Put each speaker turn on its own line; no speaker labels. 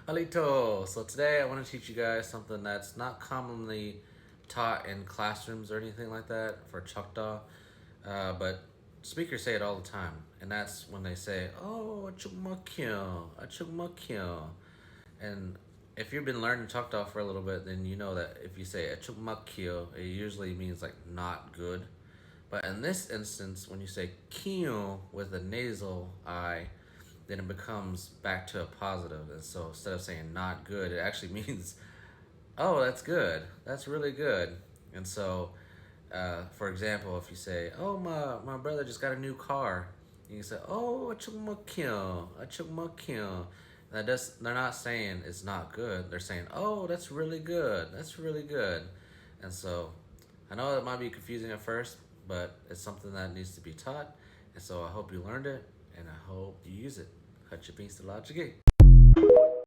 Alito! So today I want to teach you guys something that's not commonly taught in classrooms or anything like that for Choctaw, but speakers say it all the time, and that's when they say, "Oh, Achukma, Achukma." And if you've been learning Choctaw for a little bit, then you know that if you say Achukma, it usually means like not good. But in this instance, when you say kio with a nasal I, then it becomes back to a positive. And so instead of saying not good, it actually means, oh, that's good. That's really good. And so, for example, if you say, oh, my brother just got a new car, you can say, oh, achukmakyo. They're not saying it's not good. They're saying, oh, that's really good. That's really good. And so I know it might be confusing at first, but it's something that needs to be taught. And so I hope you learned it, and I hope you use it. Hutch your beans to logic.